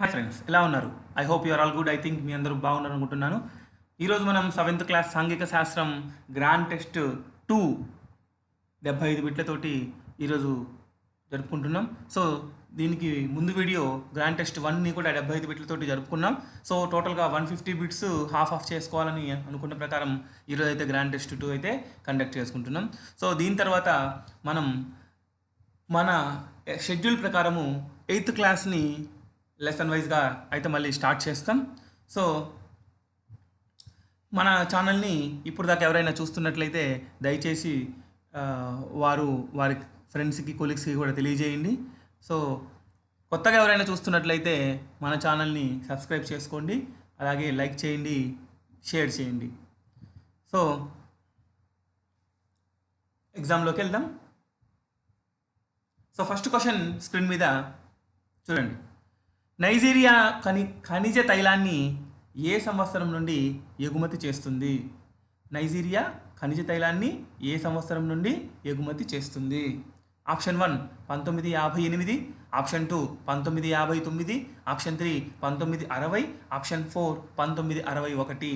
Hi friends, ఎలా ఉన్నారు? I hope you are all good. I think మీ అందరూ బాగున్నారు అనుకుంటున్నాను. ఈరోజు మనం 7th క్లాస్ సాంఘిక శాస్త్రం గ్రాండ్ టెస్ట్ 2 75 బిట్లతోటి ఈరోజు జరుపుకుంటున్నాం. సో దీనికి ముందు వీడియో గ్రాండ్ టెస్ట్ 1ని కూడా 75 బిట్లతోటి జరుపుకున్నాం. సో టోటల్గా 150 బిట్స్ హాఫ్ ఆఫ్ చేసుకోవాలని అనుకున్న ప్రకారం ఈరోజు అయితే గ్రాండ్ టెస్ట్ 2 అయితే కండక్ట్ చేసుకుంటున్నాం. సో దీని తర్వాత మనం మన షెడ్యూల్ ప్రకారము 8th క్లాస్ని లెసన్ వైజ్గా అయితే మళ్ళీ స్టార్ట్ చేస్తాం. సో మన ఛానల్ని ఇప్పుడు దాకా ఎవరైనా చూస్తున్నట్లయితే దయచేసి వారి ఫ్రెండ్స్కి కొలీగ్స్కి కూడా తెలియజేయండి. సో కొత్తగా ఎవరైనా చూస్తున్నట్లయితే మన ఛానల్ని సబ్స్క్రైబ్ చేసుకోండి, అలాగే లైక్ చేయండి, షేర్ చేయండి. సో ఎగ్జామ్లోకి వెళ్దాం. సో ఫస్ట్ క్వశ్చన్ స్క్రీన్ మీద చూడండి. నైజీరియా ఖనిజ తైలాన్ని ఏ సంవత్సరం నుండి ఎగుమతి చేస్తుంది? నైజీరియా ఖనిజ తైలాన్ని ఏ సంవత్సరం నుండి ఎగుమతి చేస్తుంది? Option 1 1958, option 2 1959, option 3 1960, option 4 1961.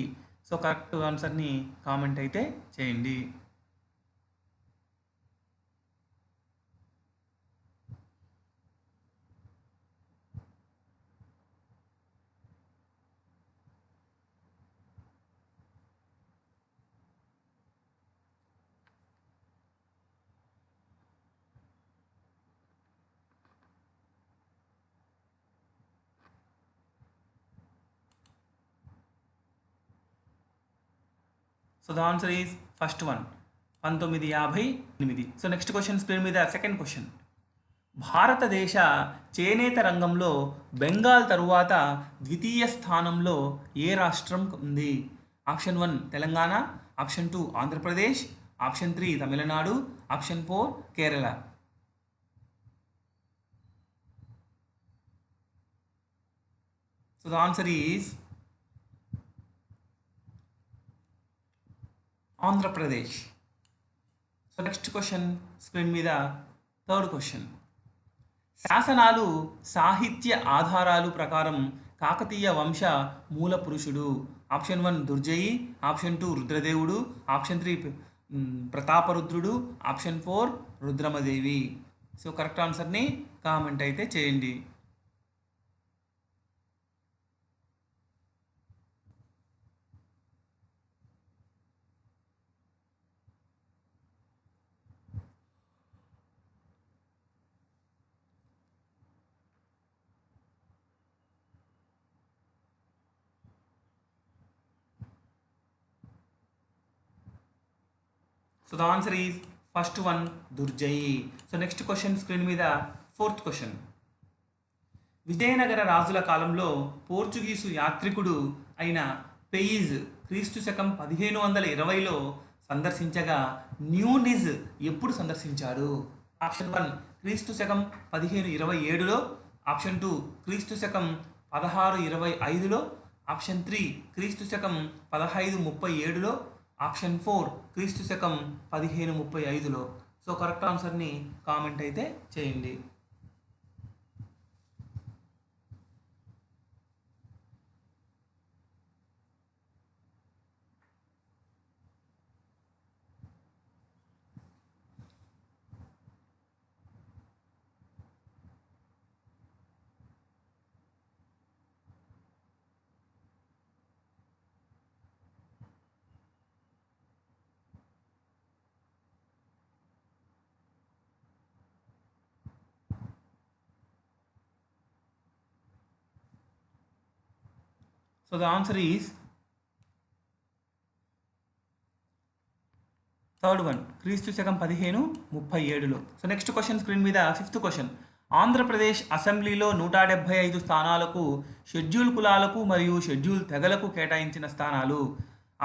So correct ఆన్సర్ని కామెంట్ అయితే చేయండి. So the answer is first one 1958. So next question screen మీద సెకండ్ క్వశ్చన్. భారతదేశ చేనేత రంగంలో బెంగాల్ తరువాత ద్వితీయ స్థానంలో ఏ రాష్ట్రం ఉంది? Option 1 Telangana, option 2 Andhra Pradesh, option 3 Tamil Nadu, option 4 Kerala. So the answer is Andhra Pradesh. So next question screen మీద థర్డ్ క్వశ్చన్. శాసనాలు సాహిత్య ఆధారాలు ప్రకారం కాకతీయ వంశ మూల పురుషుడు? ఆప్షన్ 1 దుర్జయి, ఆప్షన్ 2 రుద్రదేవుడు, ఆప్షన్ 3 ప్రతాపరుద్రుడు, ఆప్షన్ 4 రుద్రమదేవి. సో కరెక్ట్ ఆన్సర్ని కామెంట్ అయితే చేయండి. So the answer is first one Durjaya. So next question screen మీద ఫోర్త్ క్వశ్చన్. విజయనగర రాజుల కాలంలో పోర్చుగీసు యాత్రికుడు అయిన పెయిజ్ క్రీస్తు శకం 1520లో సందర్శించగా న్యూనిజ్ ఎప్పుడు సందర్శించాడు? ఆప్షన్ 1 క్రీస్తు శకం 1527లో, ఆప్షన్ 2 క్రీస్తు శకం 1625లో, ఆప్షన్ 3 క్రీస్తు శకం 1537లో, ఆప్షన్ 4 క్రీస్తు శకం 1535లో. సో కరెక్ట్ ఆన్సర్ని కామెంట్ అయితే చేయండి. So the answer is third one క్రీస్తు శకం 1537లో. సో నెక్స్ట్ క్వశ్చన్ స్క్రీన్ మీద ఫిఫ్త్ క్వశ్చన్. ఆంధ్రప్రదేశ్ అసెంబ్లీలో 175 స్థానాలకు షెడ్యూల్ కులాలకు మరియు షెడ్యూల్ తెగలకు కేటాయించిన స్థానాలు?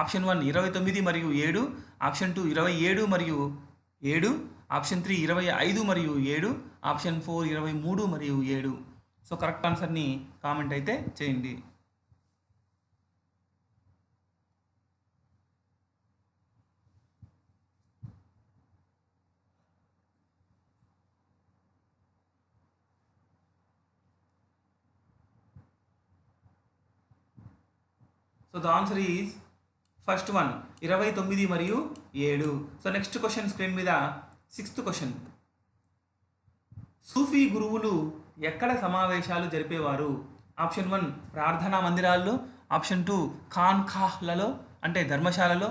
ఆప్షన్ 1 29 మరియు 7, ఆప్షన్ 2 27 మరియు 7, ఆప్షన్ 3 25 మరియు 7, ఆప్షన్ 4 23 మరియు 7. సో కరెక్ట్ ఆన్సర్ని కామెంట్ అయితే చేయండి. So the answer is first one 29 మరియు 7. సో నెక్స్ట్ క్వశ్చన్ స్క్రీన్ మీద 6th క్వశ్చన్. సూఫీ గురువులు ఎక్కడ సమావేశాలు జరిపేవారు? ఆప్షన్ 1 ప్రార్థనా మందిరాల్లో, ఆప్షన్ 2 ఖాన్ఖాహ్లలో అంటే ధర్మశాలలో,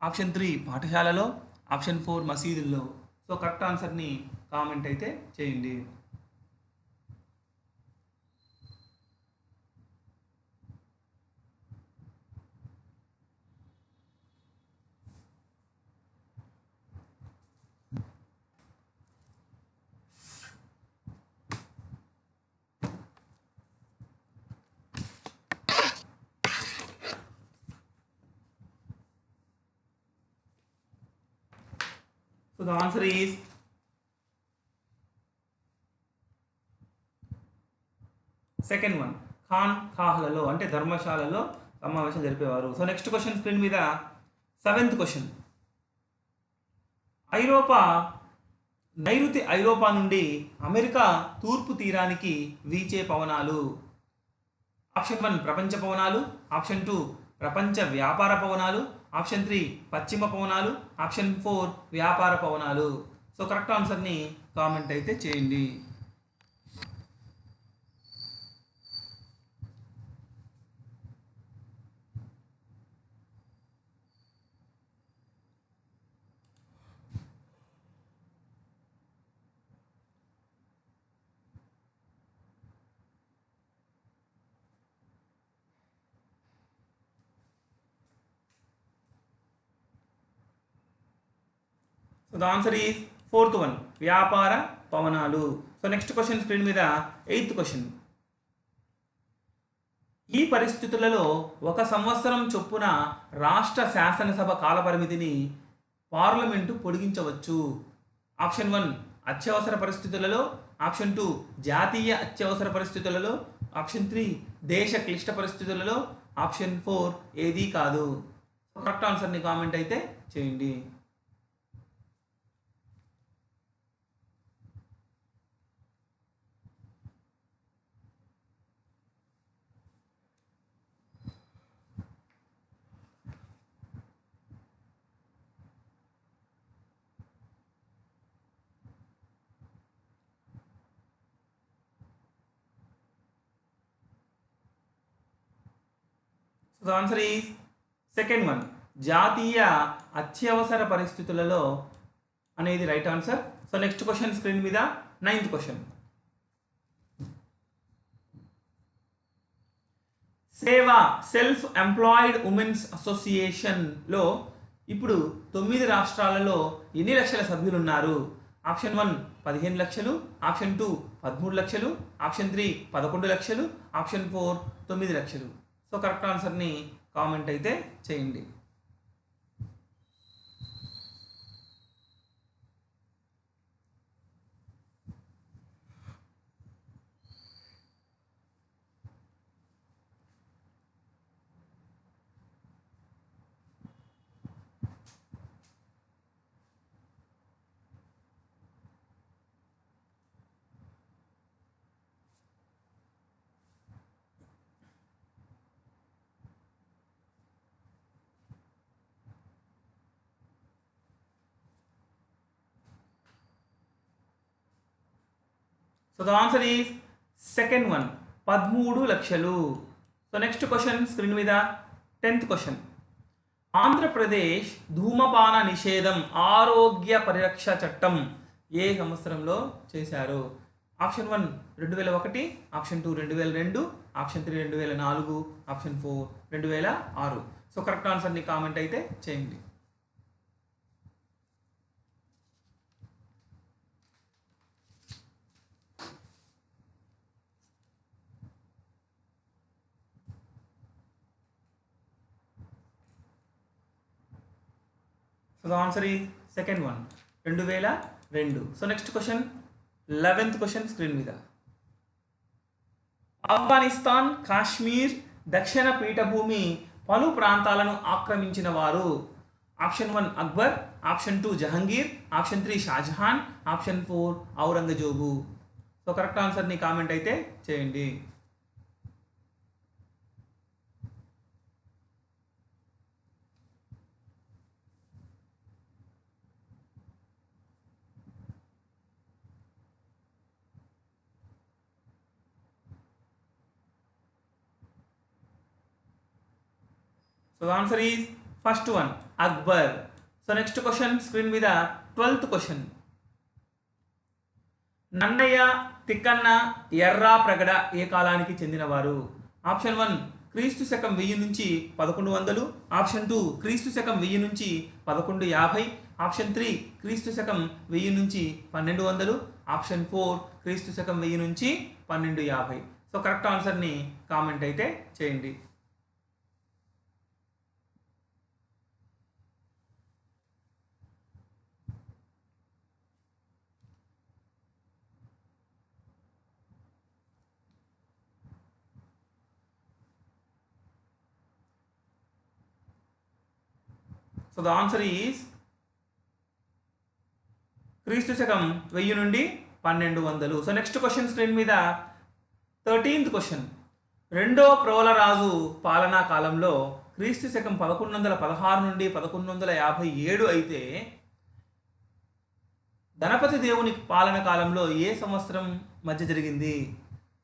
ఆప్షన్ 3 పాఠశాలలో, ఆప్షన్ 4 మసీదుల్లో. సో కరెక్ట్ ఆన్సర్ని కామెంట్ అయితే చేయండి. So the answer is second one ఖాన్ఖాహ్లలో అంటే ధర్మశాలలో సమావేశం జరిపేవారు. సో నెక్స్ట్ క్వశ్చన్ స్క్రీన్ మీద 7th క్వశ్చన్. నైరుతి ఐరోపా నుండి అమెరికా తూర్పు తీరానికి వీచే పవనాలు. ఆప్షన్ 1 ప్రపంచ పవనాలు, ఆప్షన్ 2 ప్రపంచ వ్యాపార పవనాలు, ఆప్షన్ 3 పశ్చిమ పవనాలు, ఆప్షన్ 4 వ్యాపార పవనాలు. సో కరెక్ట్ ఆన్సర్ని కామెంట్ అయితే చేయండి. So the answer is 4th one వ్యాపార పవనాలు. సో నెక్స్ట్ క్వశ్చన్ స్క్రీన్ మీద 8th క్వశ్చన్. ఈ పరిస్థితులలో 1 సంవత్సరం చొప్పున రాష్ట్ర శాసనసభ కాలపరిమితిని పార్లమెంటు పొడిగించవచ్చు. ఆప్షన్ 1 అత్యవసర పరిస్థితులలో, ఆప్షన్ 2 జాతీయ అత్యవసర పరిస్థితులలో, ఆప్షన్ 3 దేశ క్లిష్ట పరిస్థితులలో, ఆప్షన్ 4 ఏదీ కాదు. కరెక్ట్ ఆన్సర్ని కామెంట్ అయితే చేయండి. So the answer is second one జాతీయ అత్యవసర పరిస్థితులలో అనేది right answer. So next question screen మీద 9th క్వశ్చన్. సేవా సెల్ఫ్ ఎంప్లాయిడ్ ఉమెన్స్ అసోసియేషన్లో ఇప్పుడు 9 రాష్ట్రాలలో ఎన్ని లక్షల సభ్యులు ఉన్నారు? ఆప్షన్ 1 15 లక్షలు, ఆప్షన్ 2 13 లక్షలు, ఆప్షన్ 3 11 లక్షలు, ఆప్షన్ 4 9 లక్షలు. సో కరెక్ట్ ఆన్సర్ని కామెంట్ అయితే చేయండి. So the answer is second one 13 లక్షలు. సో నెక్స్ట్ క్వశ్చన్ స్క్రీన్ మీద 10th క్వశ్చన్. ఆంధ్రప్రదేశ్ ధూమపాన నిషేధం ఆరోగ్య పరిరక్ష చట్టం ఏ సంవత్సరంలో చేశారు? Option 1 2001, option 2 2002, option 3 2004, option 4 2006. So correct ఆన్సర్ని కామెంట్ అయితే చేయండి. So the answer is second one 2002. So next question 11th question screen మీద. ఆఫ్ఘనిస్తాన్ కాశ్మీర్ దక్షిణ పీఠభూమి పలు ప్రాంతాలను ఆక్రమించిన వారు? Option 1 Akbar, option 2 Jahangir, option 3 Shahjahan, option 4 Aurangzeb. So correct ఆన్సర్ని కామెంట్ అయితే చేయండి. So the answer is first one Akbar. So next question screen మీద 12th క్వశ్చన్. నన్నయ్య, తిక్కన్న, ఎర్రా ప్రగడ ఏ కాలానికి చెందినవారు? ఆప్షన్ 1 క్రీస్తు శకం 1000 నుంచి 1100, ఆప్షన్ 2 క్రీస్తు శకం 1000 నుంచి 1150, ఆప్షన్ 3 క్రీస్తు శకం 1000 నుంచి 1200, ఆప్షన్ 4 క్రీస్తు శకం 1000 నుంచి 1250. సో కరెక్ట్ ఆన్సర్ని కామెంట్ అయితే చేయండి. సో ద ఆన్సర్ ఈజ్ క్రీస్తు శకం 1000 నుండి 1200. సో నెక్స్ట్ క్వశ్చన్ స్క్రీన్ మీద 13th క్వశ్చన్. రెండో ప్రోలరాజు పాలనా కాలంలో క్రీస్తు శకం 1116 నుండి 1157 అయితే గణపతి దేవుని పాలన కాలంలో ఏ సంవత్సరం మధ్య జరిగింది?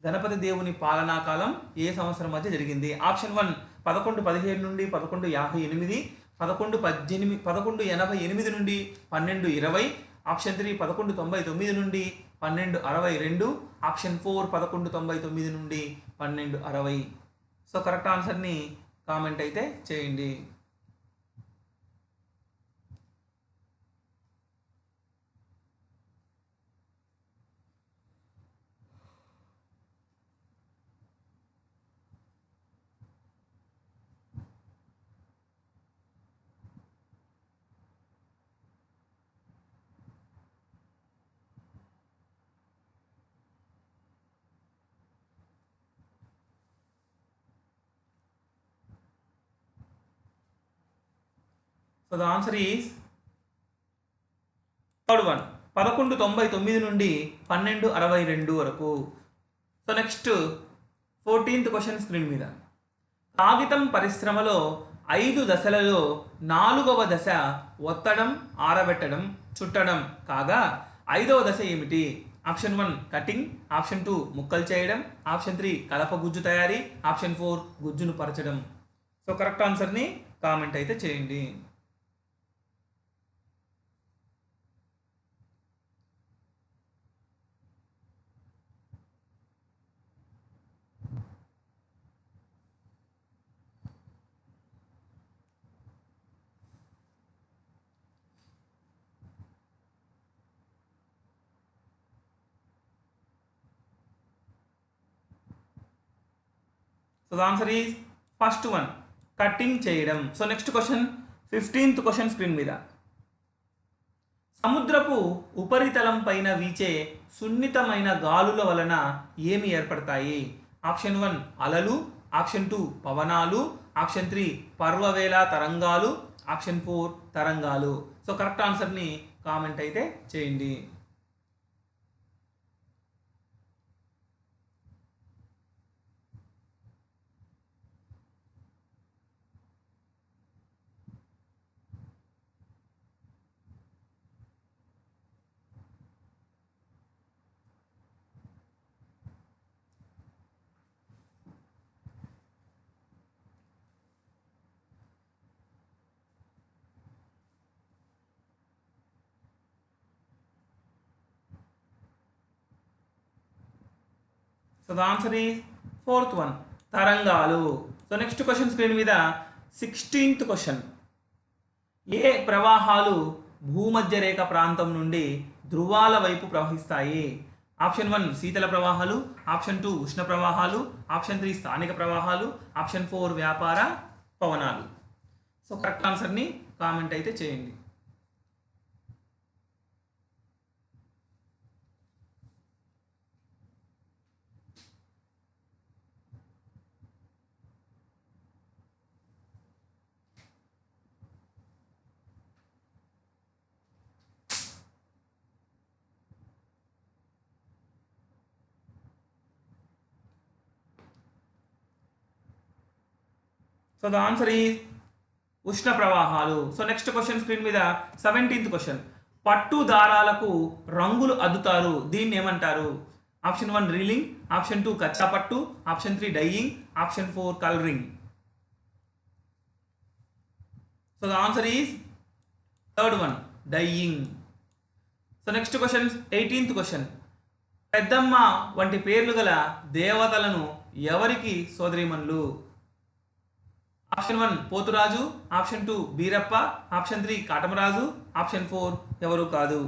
గణపతి దేవుని పాలనా కాలం ఏ సంవత్సరం మధ్య జరిగింది? ఆప్షన్ 1 1117 నుండి 1158, 1188 నుండి 1220, ఆప్షన్ 3 1199 నుండి 1262, ఆప్షన్ 4 1199 నుండి 1260. సో కరెక్ట్ ఆన్సర్ని కామెంట్ అయితే చేయండి. So the answer is third one 1199 నుండి 1262 వరకు. So next 14th question screen మీద. కాగితం పరిశ్రమలో 5 దశలలో 4వ దశ ఒత్తడం, ఆరబెట్టడం, చుట్టడం కాగా 5వ దశ ఏమిటి? ఆప్షన్ 1 కటింగ్, ఆప్షన్ 2 ముక్కలు చేయడం, ఆప్షన్ 3 కలప గుజ్జు తయారీ, ఆప్షన్ 4 గుజ్జును పరచడం. సో కరెక్ట్ ఆన్సర్ని కామెంట్ అయితే చేయండి. So the answer is first one cutting చేయడం. So next question 15th question screen మీద. సముద్రపు ఉపరితలం పైన వీచే సున్నితమైన గాలుల వలన ఏమి ఏర్పడతాయి? ఆప్షన్ 1 అలలు, ఆప్షన్ 2 పవనాలు, ఆప్షన్ 3 పర్వవేళ తరంగాలు, ఆప్షన్ 4 తరంగాలు. సో కరెక్ట్ ఆన్సర్ని కామెంట్ అయితే చేయండి. So the answer is fourth one తరంగాలు. సో నెక్స్ట్ క్వశ్చన్ స్క్రీన్ మీద 16th క్వశ్చన్. ఏ ప్రవాహాలు భూమధ్య రేఖ ప్రాంతం నుండి ధ్రువాల వైపు ప్రవహిస్తాయి? ఆప్షన్ 1 శీతల ప్రవాహాలు, ఆప్షన్ 2 ఉష్ణ ప్రవాహాలు, ఆప్షన్ 3 స్థానిక ప్రవాహాలు, ఆప్షన్ 4 వ్యాపార పవనాలు. సో కరెక్ట్ ఆన్సర్ని కామెంట్ అయితే చేయండి. సో ద ఆన్సర్ ఈజ్ ఉష్ణ ప్రవాహాలు. సో నెక్స్ట్ క్వశ్చన్ స్క్రీన్ మీద 17th క్వశ్చన్. పట్టు దారాలకు రంగులు అద్దుతారు, దీన్ని ఏమంటారు? ఆప్షన్ 1 రీలింగ్, ఆప్షన్ 2 కచ్చా పట్టు, option 3 dyeing, option 4 colouring. So the answer is third one, dyeing. So next question, 18th question. పెద్దమ్మ వంటి పేర్లు గల దేవతలను ఎవరికి సోదరిమణులు? Option 1 Poturaju, option 2 Birappa, option 3 Katamaraju, option 4 ఎవరు కాదు.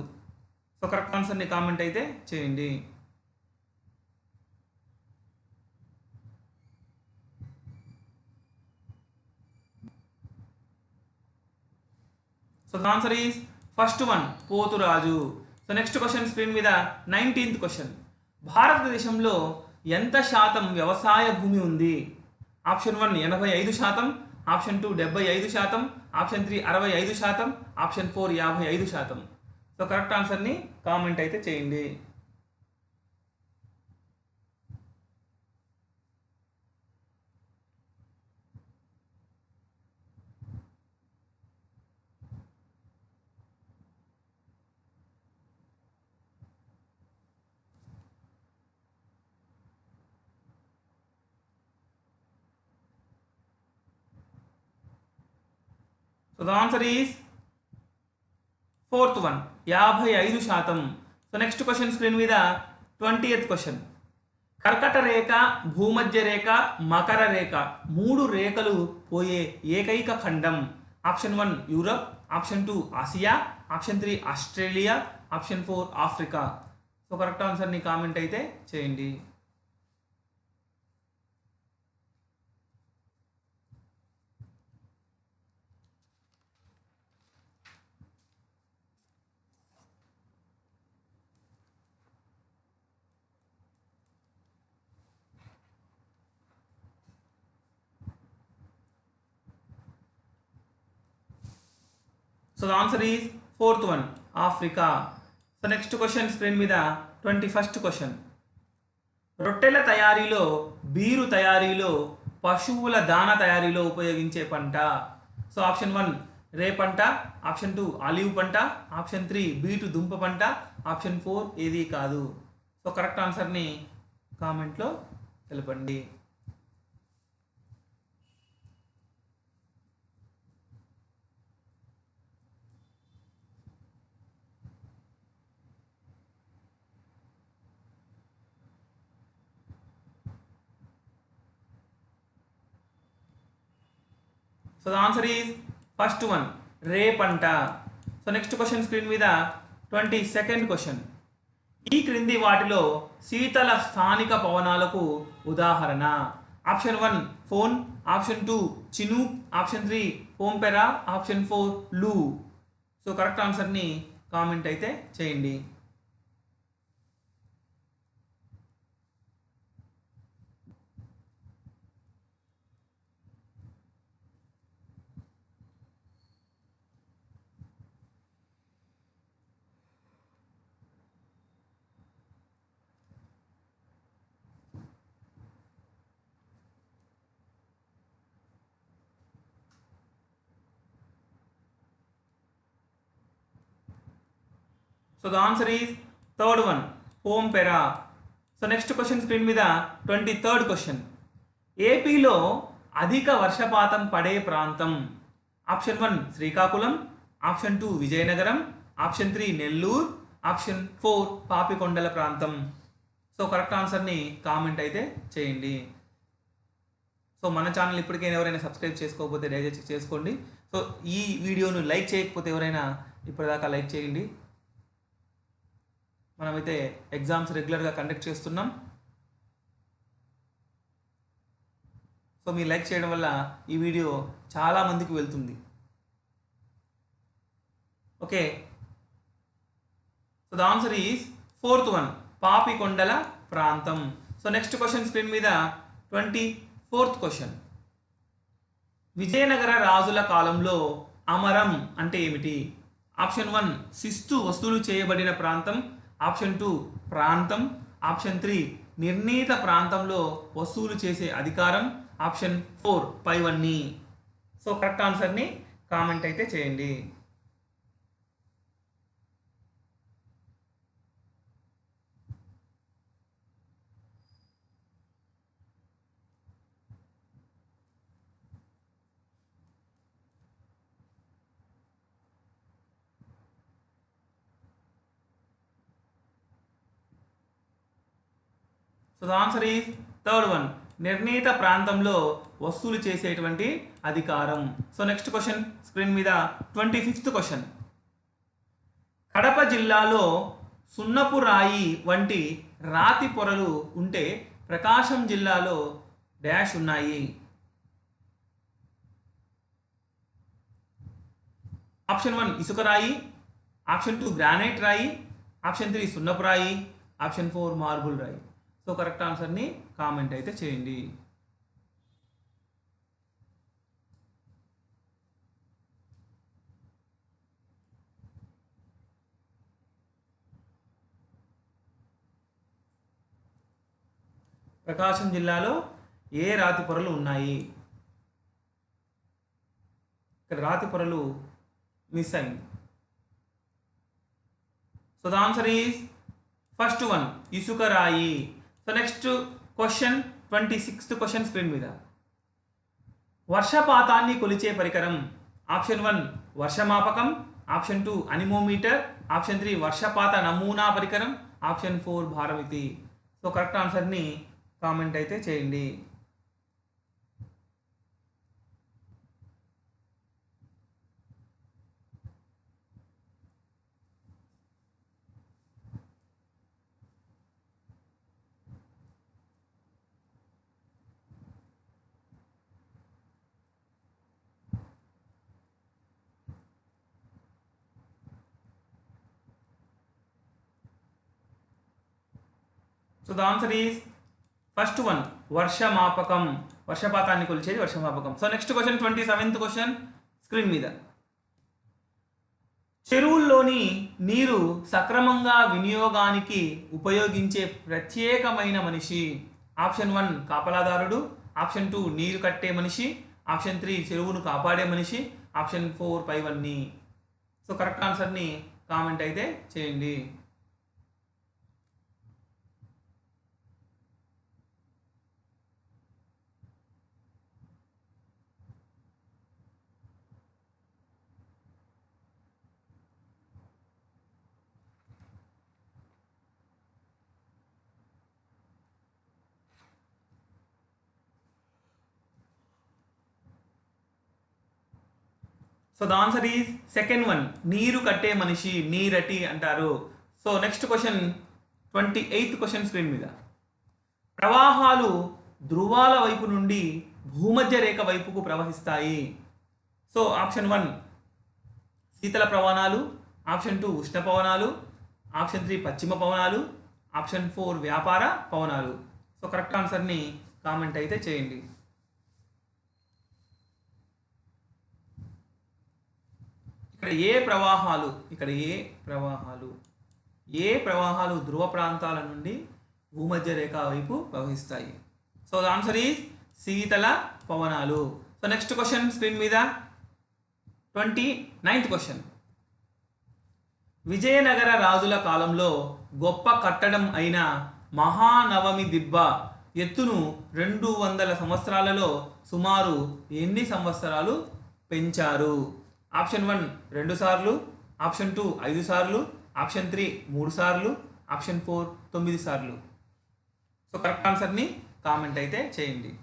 సో కరెక్ట్ ఆన్సర్ని కామెంట్ అయితే చేయండి. So the answer is first one, Poturaju. So next question screen మీద 19th క్వశ్చన్. భారతదేశంలో ఎంత శాతం వ్యవసాయ భూమి ఉంది? Option 1 85%, option 2 75%, option 3 65%, option 4 55%. So correct ఆన్సర్ని కామెంట్ అయితే చేయండి. So the answer is fourth one, 55%. So next question screen మీద 20th క్వశ్చన్. కర్కట రేఖ, భూమధ్య రేఖ, మకర రేఖ, 3 రేఖలు పోయే ఏకైక ఖండం? Option 1 Europe, option 2 Asia, option 3 Australia, option 4 Africa. So correct ఆన్సర్ని కామెంట్ అయితే చేయండి. So the answer is fourth one, Africa. So next question screen మీద 21st క్వశ్చన్. రొట్టెల తయారీలో, బీరు తయారీలో, పశువుల దాన తయారీలో ఉపయోగించే పంట? సో ఆప్షన్ 1 రే పంట, ఆప్షన్ 2 ఆలివ్ పంట, ఆప్షన్ 3 బీటు దుంప పంట, ఆప్షన్ 4 ఏది కాదు. సో కరెక్ట్ ఆన్సర్ని కామెంట్లో తెలపండి. So the answer is first one, రే పంట. సో నెక్స్ట్ క్వశ్చన్ స్క్రీన్ మీద 22nd క్వశ్చన్. ఈ క్రింది వాటిలో శీతల స్థానిక పవనాలకు ఉదాహరణ? Option 1 foehn, option 2 chinook, option 3 pampero, option 4 loo. So correct ఆన్సర్ని కామెంట్ అయితే చేయండి. So the answer is third one, pampero. So next question screen మీద 23rd క్వశ్చన్. ఏపీలో అధిక వర్షపాతం పడే ప్రాంతం? Option 1 Srikakulam, option 2 Vizianagaram, option 3 Nellore, option 4 పాపికొండల ప్రాంతం. సో కరెక్ట్ ఆన్సర్ని కామెంట్ అయితే చేయండి. సో మన ఛానల్ ఇప్పటికైనా ఎవరైనా సబ్స్క్రైబ్ చేసుకోకపోతే దయచేసి చేసుకోండి. సో ఈ వీడియోను లైక్ చేయకపోతే ఎవరైనా ఇప్పటిదాకా లైక్ చేయండి. మనమైతే ఎగ్జామ్స్ రెగ్యులర్గా కండక్ట్ చేస్తున్నాం. సో మీరు లైక్ చేయడం వల్ల ఈ వీడియో చాలా మందికి వెళ్తుంది. Okay, so the answer is fourth one, పాపికొండల ప్రాంతం. సో నెక్స్ట్ క్వశ్చన్ స్క్రీన్ మీద 24th క్వశ్చన్. విజయనగర రాజుల కాలంలో అమరం అంటే ఏమిటి? ఆప్షన్ 1 శిస్తు వసూలు చేయబడిన ప్రాంతం, ఆప్షన్ 2 ప్రాంతం, ఆప్షన్ 3 నిర్ణీత ప్రాంతంలో వసూలు చేసే అధికారం, ఆప్షన్ 4 పైవన్నీ. సో కరెక్ట్ ఆన్సర్ని కామెంట్ అయితే చేయండి. So the answer is third one, నిర్ణీత ప్రాంతంలో వసూలు చేసేటువంటి అధికారం. సో నెక్స్ట్ క్వశ్చన్ స్క్రీన్ మీద 25th క్వశ్చన్. కడప జిల్లాలో సున్నపు రాయి వంటి రాతి పొరలు ఉంటే ప్రకాశం జిల్లాలో డాష్ ఉన్నాయి. ఆప్షన్ 1 ఇసుక రాయి, ఆప్షన్ 2 గ్రానైట్ రాయి, ఆప్షన్ 3 సున్నపు రాయి, ఆప్షన్ 4 మార్బుల్ రాయి. సో కరెక్ట్ ఆన్సర్ని కామెంట్ అయితే చేయండి. ప్రకాశం జిల్లాలో ఏ రాతి పొరలు ఉన్నాయి? ఇక్కడ రాతి పొరలు మిస్ అయింది. So the answer is first one, ఇసుక రాయి. So next question 26th question screen మీద. వర్షపాతాన్ని కొలిచే పరికరం. ఆప్షన్ 1 వర్షమాపకం, ఆప్షన్ 2 అనిమోమీటర్, ఆప్షన్ 3 వర్షపాత నమూనా పరికరం, ఆప్షన్ 4 భారమితి. సో కరెక్ట్ ఆన్సర్ని కామెంట్ అయితే చేయండి. So the answer is first one, వర్షమాపకం. వర్షపాతాన్ని కొలిచేది వర్షమాపకం. So next question 27th question screen మీద. చెరువుల్లోని నీరు సక్రమంగా వినియోగానికి ఉపయోగించే ప్రత్యేకమైన మనిషి. ఆప్షన్ 1 కాపలాదారుడు, ఆప్షన్ 2 నీరు కట్టే మనిషి, ఆప్షన్ 3 చెరువును కాపాడే మనిషి, ఆప్షన్ 4 పైవన్నీ. సో కరెక్ట్ ఆన్సర్ని కామెంట్ అయితే చేయండి. So the answer is second one, నీరు కట్టే మనిషి, నీరటి అంటారు. So next question 28th question screen మీద. ప్రవాహాలు ధ్రువాల వైపు నుండి భూమధ్య రేఖ వైపుకు ప్రవహిస్తాయి. సో ఆప్షన్ 1 శీతల పవనాలు, ఆప్షన్ 2 ఉష్ణ పవనాలు, ఆప్షన్ 3 పశ్చిమ పవనాలు, ఆప్షన్ 4 వ్యాపార పవనాలు. సో కరెక్ట్ ఆన్సర్ని కామెంట్ అయితే చేయండి. ఇక్కడ ఏ ప్రవాహాలు ధ్రువ ప్రాంతాల నుండి భూమధ్య రేఖ వైపు ప్రవహిస్తాయి? సో ద ఆన్సర్ ఈజ్ శీతల పవనాలు. సో నెక్స్ట్ క్వశ్చన్ స్క్రీన్ మీద 29th క్వశ్చన్. విజయనగర రాజుల కాలంలో గొప్ప కట్టడం అయిన మహానవమి దిబ్బ ఎత్తును 200 సంవత్సరాలలో సుమారు ఎన్ని సంవత్సరాలు పెంచారు? ఆప్షన్ 1 2 సార్లు, ఆప్షన్ 2 5 సార్లు, ఆప్షన్ 3 3 సార్లు, ఆప్షన్ 4 9 సార్లు. సో కరెక్ట్ ఆన్సర్ని కామెంట్ అయితే చేయండి.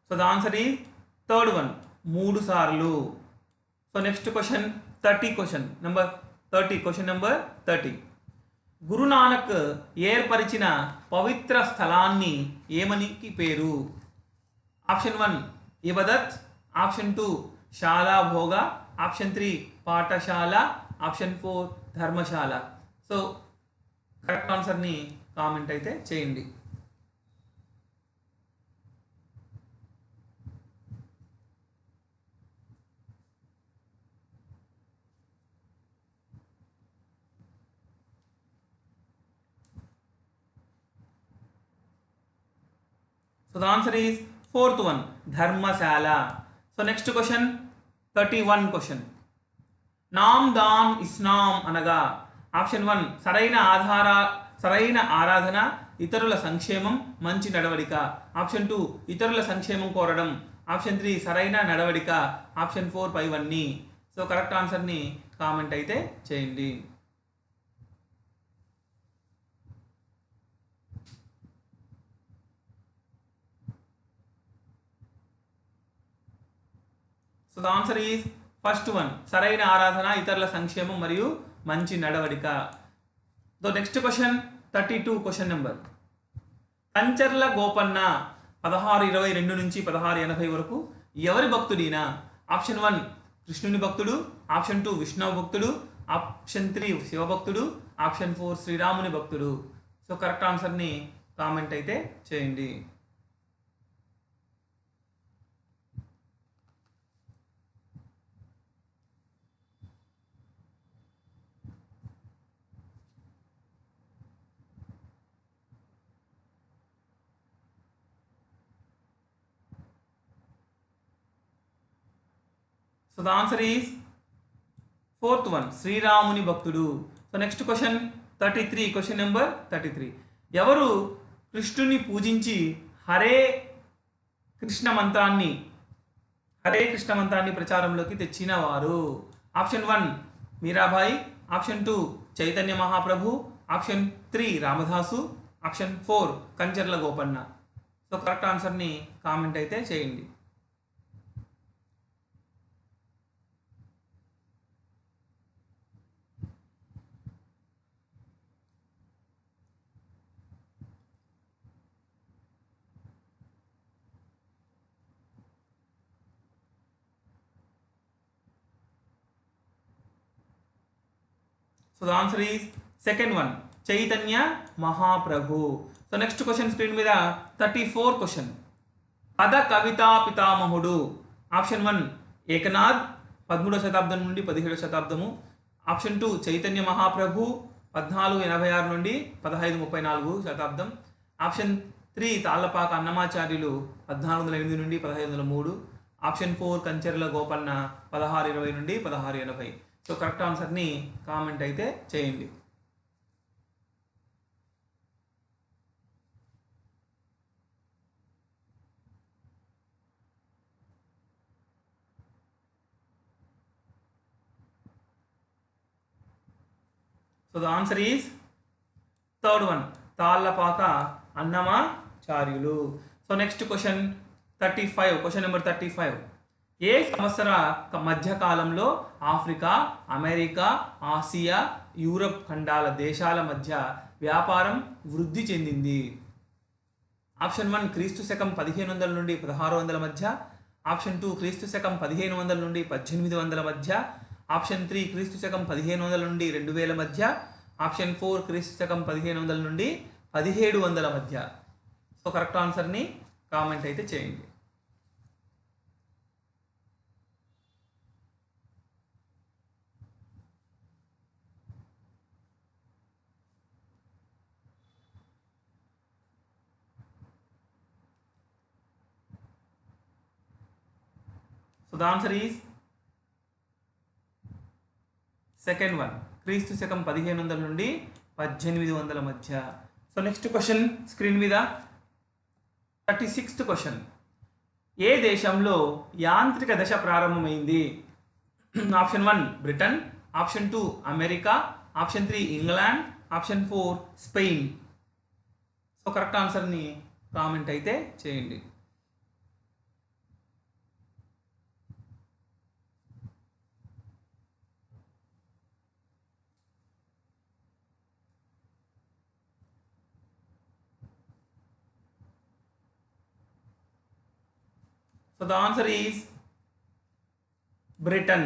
So the answer is third one, 3 సార్లు. So next question 30 question number 30. Guru Nanak ఏర్పరిచిన పవిత్ర స్థలాన్ని ఏమని పేరు? ఆప్షన్ 1 ఇబదత్, ఆప్షన్ 2 శాలా భోగ, ఆప్షన్ 3 పాఠశాల, ఆప్షన్ 4 ధర్మశాల. సో కరెక్ట్ ఆన్సర్ని కామెంట్ అయితే చేయండి. So the answer is fourth one, Dharamshala. So next question 31 question. నామ్ దాన్ ఇస్నాం అనగా ఆప్షన్ 1 సరైన ఆరాధన, ఇతరుల సంక్షేమం, మంచి నడవడిక. ఆప్షన్ 2 ఇతరుల సంక్షేమం కోరడం. ఆప్షన్ 3 సరైన నడవడిక. ఆప్షన్ 4 పైవన్నీ. సో కరెక్ట్ ఆన్సర్ని కామెంట్ అయితే చేయండి. So the answer is first one, సరైన ఆరాధన, ఇతరుల సంక్షేమం మరియు మంచి నడవడిక. The next question 32 question number. Kancharla Gopanna 1622 నుంచి 1680 వరకు ఎవరి భక్తుడినా? ఆప్షన్ 1 కృష్ణుని భక్తుడు, ఆప్షన్ 2 విష్ణువు భక్తుడు, ఆప్షన్ 3 శివభక్తుడు, ఆప్షన్ 4 శ్రీరాముని భక్తుడు. సో కరెక్ట్ ఆన్సర్ని కామెంట్ అయితే చేయండి. So the answer is fourth one, శ్రీరాముని భక్తుడు. So next question 33, question number 33. ఎవరు కృష్ణుని పూజించి హరే కృష్ణ మంత్రాన్ని ప్రచారంలోకి తెచ్చిన వారు? Option 1 Mirabai, option 2 Chaitanya Mahaprabhu, option 3 Ramadasu, option 4 Kancharla Gopanna. So correct ఆన్సర్ని కామెంట్ అయితే చేయండి. So the answer is second one, Chaitanya Mahaprabhu. So next question screen మీద 34 క్వశ్చన్. పద కవితా పితామహుడు. ఆప్షన్ 1 ఏకనాథ్ 13వ శతాబ్దం నుండి 17వ శతాబ్దము. ఆప్షన్ 2 చైతన్య మహాప్రభు 1486 నుండి 1534 శతాబ్దం. ఆప్షన్ 3 తాళ్లపాక అన్నమాచార్యులు 1408 నుండి 1503. ఆప్షన్ 4 కంచెర్ల గోపన్న 1620 నుండి 1680. సో కరెక్ట్ ఆన్సర్ని కామెంట్ అయితే చేయండి. So the answer is third one, Tallapaka Annamacharyulu. So next question 35, question number 35. ఏ సంవత్సర మధ్యకాలంలో ఆఫ్రికా, అమెరికా, ఆసియా, యూరప్ ఖండాల దేశాల మధ్య వ్యాపారం వృద్ధి చెందింది? ఆప్షన్ 1 క్రీస్తు శకం 1500 నుండి 1600 మధ్య. ఆప్షన్ 2 క్రీస్తు శకం 1500 నుండి 1800 మధ్య. ఆప్షన్ 3 క్రీస్తు శకం 1500 నుండి 2000 మధ్య. ఆప్షన్ 4 క్రీస్తు శకం 1500 నుండి 1700 మధ్య. సో కరెక్ట్ ఆన్సర్ని కామెంట్ అయితే చేయండి. So the answer is second one, క్రీస్తు శకం 1500 నుండి 1800 మధ్య. సో నెక్స్ట్ క్వశ్చన్ స్క్రీన్ మీద 36th క్వశ్చన్. ఏ దేశంలో యాంత్రిక దశ ప్రారంభమైంది? Option 1 Britain, option 2 America, option 3 England, option 4 Spain. So correct ఆన్సర్ని కామెంట్ అయితే చేయండి. So the answer is Britain.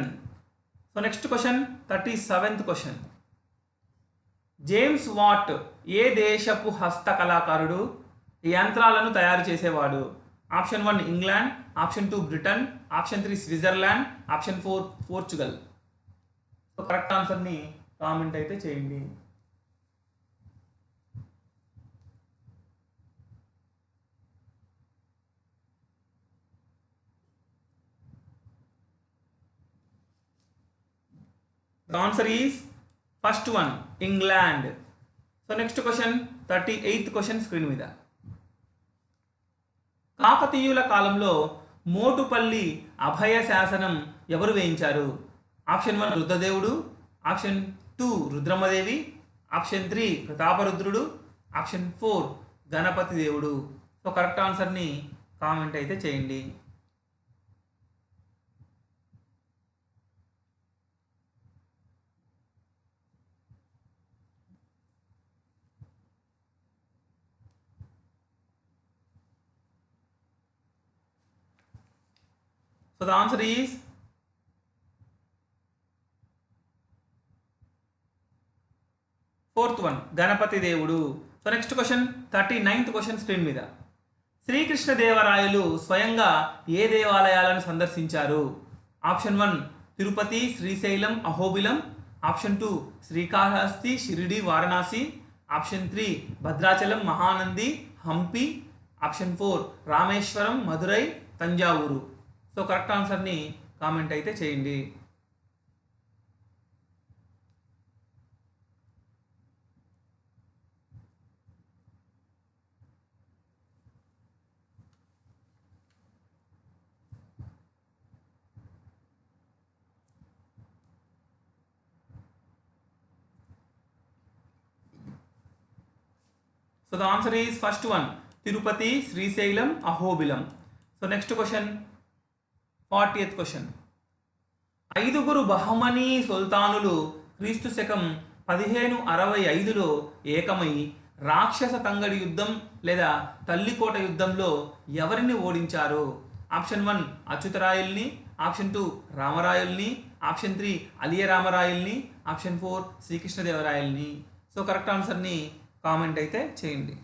So next question 37th question. James what a దేశపు హస్తకళాకారుడు ఈ యంత్రాలను తయారు చేసేవాడు? Option 1 England, option 2 Britain, option 3 Switzerland, option 4 Portugal. So correct ఆన్సర్ని comment అయితే చేయండి. The answer is first one, England. So next question, 38th question screen మీద. కాకతీయుల కాలంలో మోటుపల్లి అభయ శాసనం ఎవరు వేయించారు? ఆప్షన్ 1 రుద్రదేవుడు, ఆప్షన్ 2 రుద్రమదేవి, ఆప్షన్ 3 ప్రతాపరుద్రుడు, ఆప్షన్ 4 గణపతి దేవుడు. సో కరెక్ట్ ఆన్సర్ని కామెంట్ అయితే చేయండి. So the answer is fourth one, Ganapati దేవుడు. So next question 39th question screen మీద. శ్రీకృష్ణదేవరాయలు స్వయంగా ఏ దేవాలయాలను సందర్శించారు? Option 1 Tirupati, Srisailam, Ahobilam, option 2 Srikalahasti, Shirdi, Varanasi, option 3 Bhadrachalam, Mahanandi, Hampi, option 4 Rameswaram, Madurai, Thanjavur. So correct ఆన్సర్ని కామెంట్ అయితే చేయండి. So the answer is first one, Tirupati, Srisailam, Ahobilam. So next question, 40th question. ఐదుగురు బహమనీ సుల్తానులు క్రీస్తు శకం 1565లో ఏకమై రాక్షస తంగడి యుద్ధం లేదా తల్లికోట యుద్ధంలో ఎవరిని ఓడించారు? ఆప్షన్ 1 అచ్యుతరాయల్ని, ఆప్షన్ 2 రామరాయల్ని, ఆప్షన్ 3 అలియ రామరాయల్ని, ఆప్షన్ 4 శ్రీకృష్ణదేవరాయల్ని. సో కరెక్ట్ ఆన్సర్ని కామెంట్ అయితే చేయండి.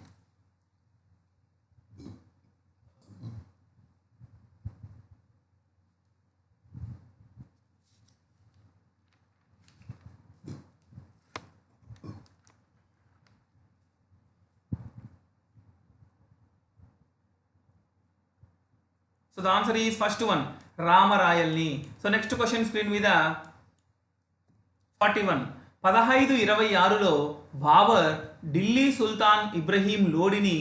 So the answer is first one, రామరాయల్ని. సో నెక్స్ట్ క్వశ్చన్ స్క్రీన్ మీద 41. 1526లో బాబర్ ఢిల్లీ సుల్తాన్ ఇబ్రహీం లోడిని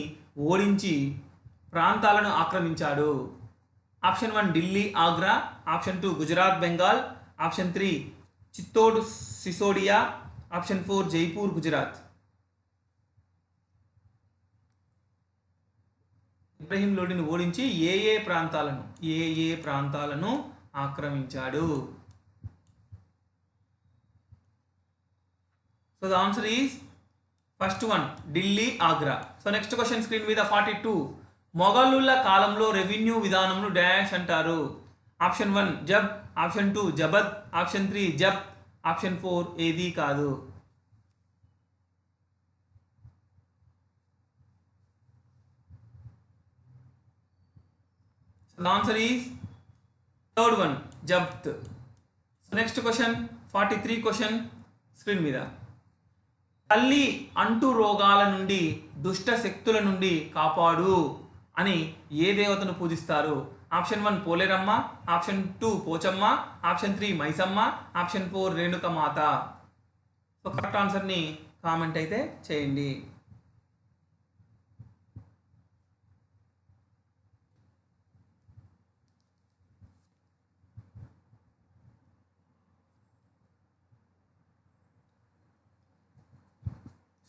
ఓడించి ప్రాంతాలను ఆక్రమించాడు. Option 1 Delhi, Agra, option 2 Gujarat, Bengal, option 3 Chittor, Sisodia, option 4 Jaipur, Gujarat. Ibrahim లోడిని ఓడించి ఏ ప్రాంతాలను ఆక్రమించాడు? So the answer is first one, Delhi, Agra. So next question screen మీద 42. మొఘలుల కాలంలో రెవెన్యూ విధానంను డాష్ అంటారు. ఆప్షన్ 1 జబ్, ఆప్షన్ 2 జబద్, ఆప్షన్ 3 జబ్, ఆప్షన్ 4 ఏది కాదు. The answer is third one, జబ్త్. So next question 43 question screen మీద. తల్లి అంటు రోగాల నుండి, దుష్ట శక్తుల నుండి కాపాడు అని ఏ దేవతను పూజిస్తారు? Option 1 Poleramma, option 2 Pochamma, option 3 Maisamma, option 4 Renuka Mata. So correct ఆన్సర్ని కామెంట్ అయితే చేయండి.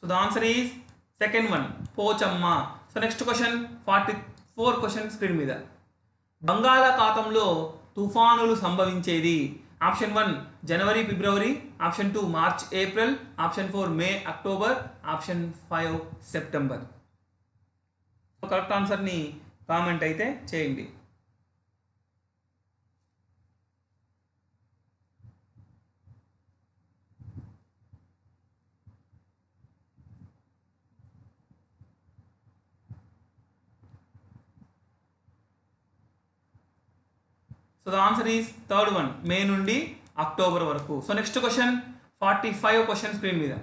So the answer is second one, Pochamma. So next question 44 question screen మీద. బంగాళాఖాతంలో తుఫానులు సంభవించేది? ఆప్షన్ 1 జనవరి, ఫిబ్రవరి, option 2 March, April, option 4 May, October, option 5 September. Correct ఆన్సర్ని కామెంట్ అయితే చేయండి. So the answer is third one, May నుండి అక్టోబర్ వరకు. So next question 45 question screen మీద.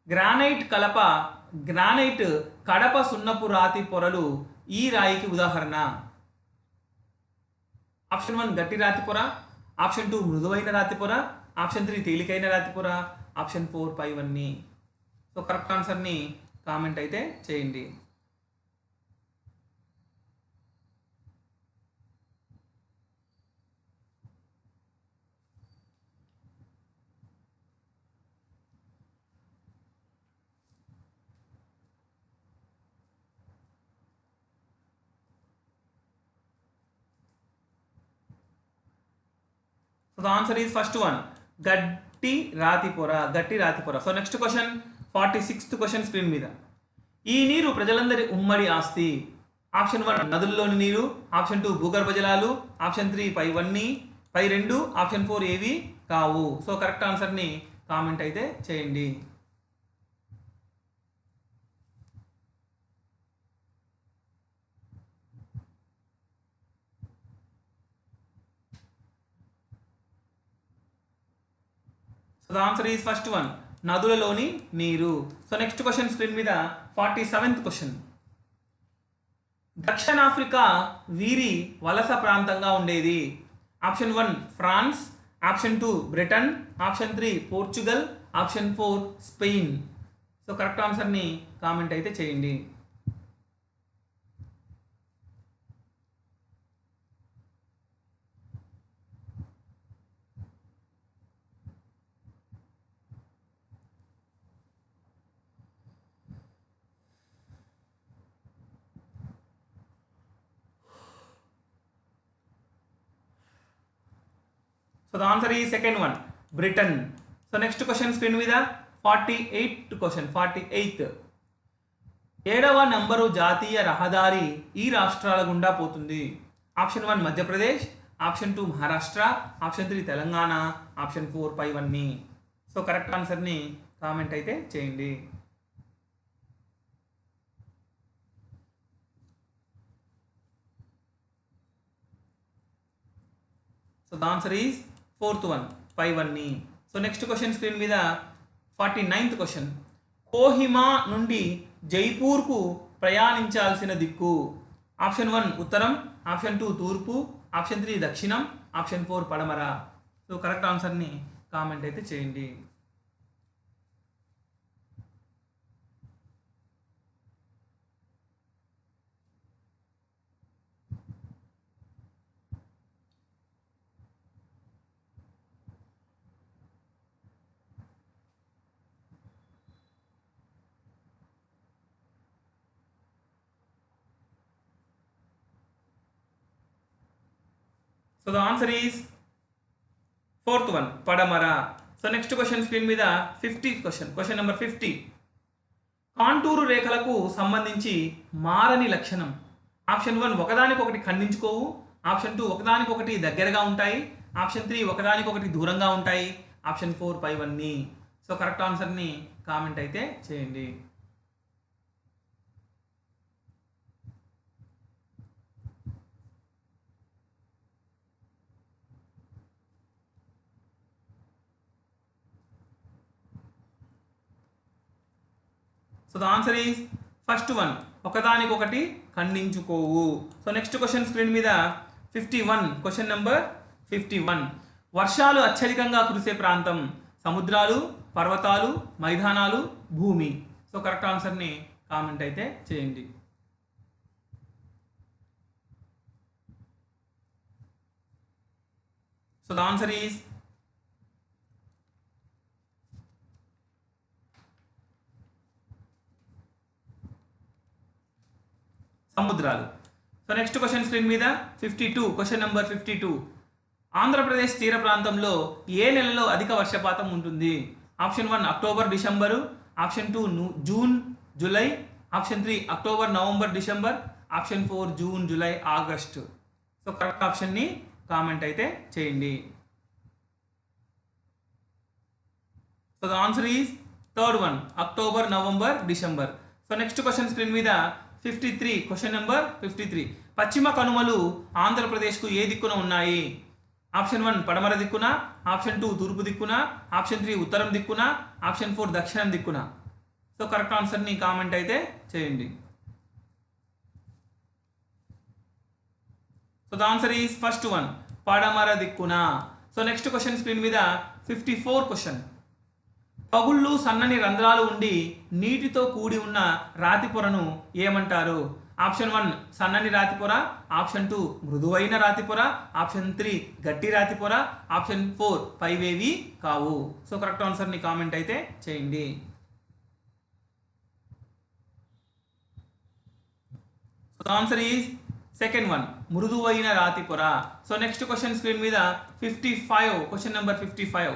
గ్రానైట్ కడప సున్నపు రాతి పొరలు ఈ రాయికి ఉదాహరణ? ఆప్షన్ 1 గట్టి రాతి పొర, ఆప్షన్ 2 మృదువైన రాతి పొర, ఆప్షన్ 3 తేలికైన రాతిపొర, ఆప్షన్ 4 పైవన్నీ. సో కరెక్ట్ ఆన్సర్ని కామెంట్ అయితే చేయండి. So the answer is first one, గట్టి రాతిపొర. So next question 46th question screen మీద. ఈ నీరు ప్రజలందరి ఉమ్మడి ఆస్తి. ఆప్షన్ 1 నదుల్లోని నీరు, ఆప్షన్ 2 భూగర్భ జలాలు, ఆప్షన్ 3 పైవన్నీ, పై 2, ఆప్షన్ 4 ఏవి కావు. సో కరెక్ట్ ఆన్సర్ని కామెంట్ అయితే చేయండి. So the answer is first one, నదులలోని నీరు. సో నెక్స్ట్ క్వశ్చన్ స్క్రీన్ మీద 47th క్వశ్చన్. దక్షిణాఫ్రికా వీరి వలస ప్రాంతంగా ఉండేది. Option 1 France, option 2 Britain, option 3 Portugal, option 4 Spain. So correct ఆన్సర్ని కామెంట్ అయితే చేయండి. So the answer is second one, Britain. So next question screen మీద 48th క్వశ్చన్, 48th. 7వ నంబరు జాతీయ రహదారి ఈ రాష్ట్రాల గుండా పోతుంది. Option 1 Madhya Pradesh, option 2 Maharashtra, option 3 Telangana, option 4 పైవన్నీ. సో కరెక్ట్ ఆన్సర్ని కామెంట్ అయితే చేయండి. So the answer is 4th one, పైవన్నీ. సో నెక్స్ట్ క్వశ్చన్ స్క్రీన్ మీద 49th క్వశ్చన్. కోహిమా నుండి జైపూర్కు ప్రయాణించాల్సిన దిక్కు. ఆప్షన్ 1 ఉత్తరం, ఆప్షన్ 2 తూర్పు, ఆప్షన్ 3 దక్షిణం, ఆప్షన్ 4 పడమర. సో కరెక్ట్ ఆన్సర్ని కామెంట్ అయితే చేయండి. So the answer is 4th one, పడమర. సో నెక్స్ట్ క్వశ్చన్ స్క్రీన్ మీద 50th question, question number 50. Contour రేఖలకు సంబంధించి మారని లక్షణం. ఆప్షన్ 1 ఒకదానికొకటి ఖండించుకోవు, ఆప్షన్ 2 ఒకదానికొకటి దగ్గరగా ఉంటాయి, ఆప్షన్ 3 ఒకదానికొకటి దూరంగా ఉంటాయి, ఆప్షన్ 4 పైవన్నీ. సో కరెక్ట్ ఆన్సర్ని కామెంట్ అయితే చేయండి. So the answer is first one, ఒకదానికొకటి ఖండించుకోవు. సో నెక్స్ట్ క్వశ్చన్ స్క్రీన్ మీద 51, క్వశ్చన్ నెంబర్ 51. వర్షాలు అత్యధికంగా కురిసే ప్రాంతం. సముద్రాలు, పర్వతాలు, మైదానాలు, భూమి. సో కరెక్ట్ ఆన్సర్ని కామెంట్ అయితే చేయండి. సో ద ఆన్సర్ ఈజ్ సముద్రాలు. సో నెక్స్ట్ క్వశ్చన్ స్క్రీన్ మీద 52, క్వశ్చన్ నెంబర్ 52. ఆంధ్రప్రదేశ్ తీర ప్రాంతంలో ఏ నెలలో అధిక వర్షపాతం ఉంటుంది. Option 1 October December, option 2 June July, option 3 October November December, option 4 June July August. So correct ఆప్షన్ని కామెంట్ అయితే చేయండి. So the answer is third one, October November December. So next question screen మీద 53, క్వశ్చన్ నెంబర్ 53. పశ్చిమ కనుమలు ఆంధ్రప్రదేశ్కు ఏ దిక్కున ఉన్నాయి. Option 1 పడమర దిక్కున, ఆప్షన్ 2 తూర్పు దిక్కున, ఆప్షన్ 3 ఉత్తరం దిక్కున, ఆప్షన్ 4 దక్షిణం దిక్కున. సో కరెక్ట్ ఆన్సర్ని కామెంట్ అయితే చేయండి. So the answer is first one, పడమర దిక్కున. సో నెక్స్ట్ క్వశ్చన్ స్క్రీన్ మీద 54 క్వశ్చన్. పగుళ్ళు సన్నని రంధ్రాలు ఉండి నీటితో కూడి ఉన్న రాతి పొరను ఏమంటారు? ఆప్షన్ 1 సన్నని రాతి పొర, ఆప్షన్ 2 మృదువైన రాతి పొర, ఆప్షన్ 3 గట్టి రాతి పొర, ఆప్షన్ 4 పైవేవి కావు. సో కరెక్ట్ ఆన్సర్ని కామెంట్ అయితే చేయండి. So answer is second one, మృదువైన రాతి పొర. సో నెక్స్ట్ క్వశ్చన్ స్క్రీన్ మీద 55, క్వశ్చన్ నెంబర్ 55.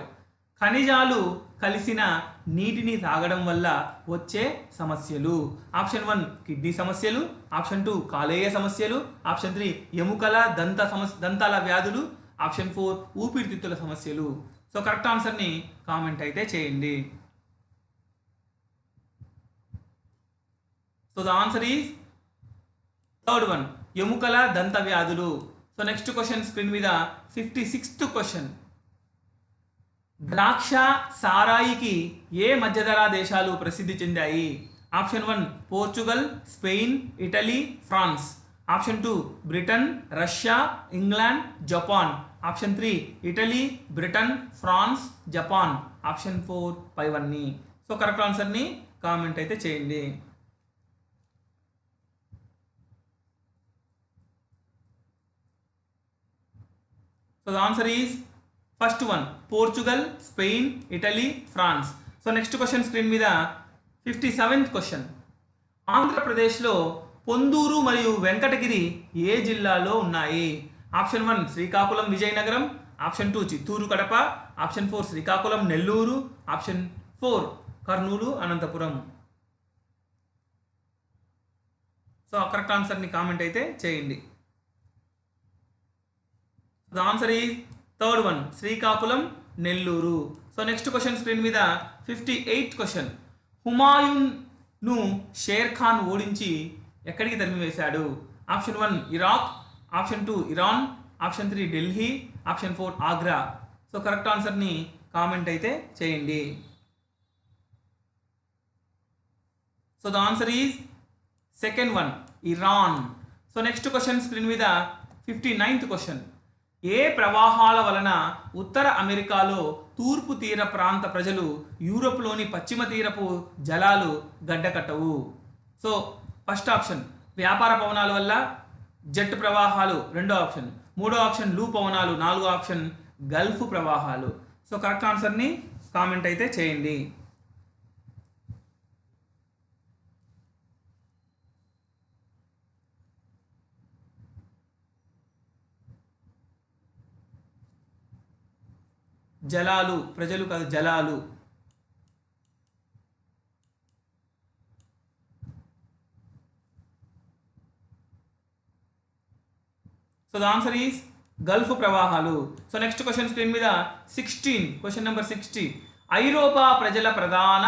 ఖనిజాలు కలిసిన నీటిని తాగడం వల్ల వచ్చే సమస్యలు. ఆప్షన్ 1 కిడ్నీ సమస్యలు, ఆప్షన్ 2 కాలేయ సమస్యలు, ఆప్షన్ 3 ఎముకల దంతాల వ్యాధులు, ఆప్షన్ 4 ఊపిరితిత్తుల సమస్యలు. సో కరెక్ట్ ఆన్సర్ని కామెంట్ అయితే చేయండి. So the answer is third one, ఎముకల దంత వ్యాధులు. సో నెక్స్ట్ క్వశ్చన్ స్క్రీన్ మీద 56th క్వశ్చన్. ద్రాక్ష సారాయికి ఏ మధ్యధరా దేశాలు ప్రసిద్ధి చెందాయి? Option 1 Portugal, Spain, Italy, France, option 2 Britain, Russia, England, Japan, option 3 Italy, Britain, France, Japan, option 4 పైవన్నీ. సో కరెక్ట్ ఆన్సర్ని కామెంట్ అయితే చేయండి. So the answer is first one, Portugal, Spain, Italy, France. So next question screen మీద 57th question. ఆంధ్రప్రదేశ్లో పొందూరు మరియు వెంకటగిరి ఏ జిల్లాలో ఉన్నాయి? Option 1 Srikakulam, Vizianagaram, option 2 Chittoor, Kadapa, option 4 Srikakulam, Nellore, option 4 Kurnool, Anantapur. So correct ఆన్సర్ని కామెంట్ అయితే చేయండి. The answer is third one, Srikakulam, Nellore. So next question screen మీద 58th క్వశ్చన్. హుమాయూన్ను షేర్ ఖాన్ ఓడించి ఎక్కడికి తరిమివేశాడు? Option 1 Iraq, option 2 Iran, option 3 Delhi, option 4 Agra. So correct ఆన్సర్ని కామెంట్ అయితే చేయండి. So the answer is second one, Iran. So next question screen మీద 59th question. ఏ ప్రవాహాల వలన ఉత్తర అమెరికాలో తూర్పు తీర ప్రాంత ప్రజలు యూరోప్లోని పశ్చిమ తీరపు జలాలు గడ్డకట్టవు? సో ఫస్ట్ ఆప్షన్ వ్యాపార పవనాల వల్ల, జెట్ ప్రవాహాలు రెండో ఆప్షన్, మూడో ఆప్షన్ లూ పవనాలు, నాలుగో ఆప్షన్ గల్ఫ్ ప్రవాహాలు. సో కరెక్ట్ ఆన్సర్ని కామెంట్ అయితే చేయండి. జలాలు, ప్రజలు కాదు, జలాలు. So the answer is Gulf ప్రవాహాలు. సో నెక్స్ట్ క్వశ్చన్ స్క్రీన్ మీద 16, క్వశ్చన్ నెంబర్ 60. ఐరోపా ప్రజల ప్రధాన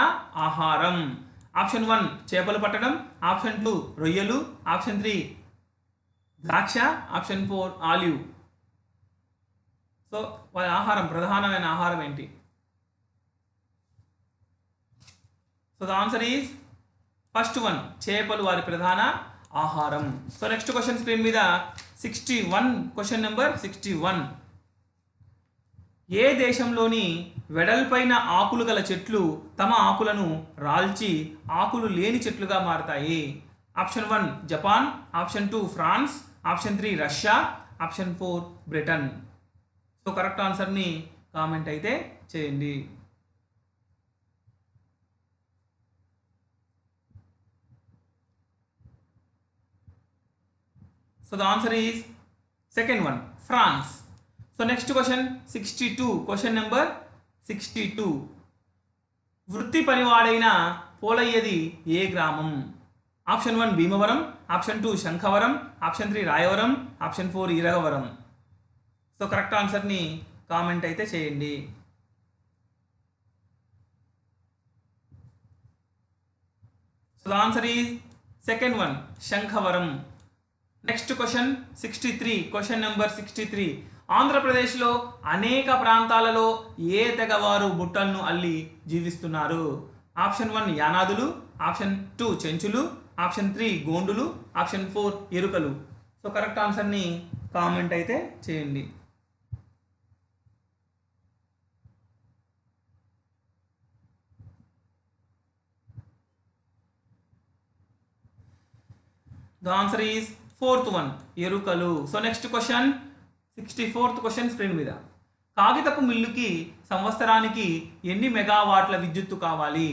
ఆహారం. ఆప్షన్ 1 చేపలు పట్టడం, ఆప్షన్ 2 రొయ్యలు, ఆప్షన్ 3 ద్రాక్ష, ఆప్షన్ 4 ఆలివ్. సో వారి ఆహారం, ప్రధానమైన ఆహారం ఏంటి? So the answer is first one, చేపలు వారి ప్రధాన ఆహారం. సో నెక్స్ట్ క్వశ్చన్ స్క్రీన్ మీద 61, క్వశ్చన్ నెంబర్ 61. ఏ దేశంలోని వెడల్పైన ఆకులు గల చెట్లు తమ ఆకులను రాల్చి ఆకులు లేని చెట్లుగా మారతాయి? Option 1 Japan, option 2 France, option 3 Russia, option 4 Britain. So correct ఆన్సర్ని కామెంట్ అయితే చేయండి. So the answer is second one, France. So next question 62, question number 62. వృత్తి పనివాడైన పోలయ్యది ఏ గ్రామం? Option 1 Bhimavaram, option 2 Sankhavaram, option 3 Rayavaram, option 4 Iragavaram. So correct ఆన్సర్ని కామెంట్ అయితే చేయండి. So the answer is second one, Sankhavaram. Next question 63, question number 63. ఆంధ్రప్రదేశ్లో అనేక ప్రాంతాలలో ఏ తెగవారు బుట్టలను అల్లి జీవిస్తున్నారు? ఆప్షన్ 1 యానాదులు, ఆప్షన్ 2 చెంచులు, ఆప్షన్ 3 గోండులు, ఆప్షన్ 4 ఎరుకలు. సో కరెక్ట్ ఆన్సర్ని కామెంట్ అయితే చేయండి. The answer is fourth one, ఎరుకలు. So next question 64th question screen మీద. కాగితపు మిల్లుకి సంవత్సరానికి ఎన్ని మెగావాట్ల విద్యుత్తు కావాలి?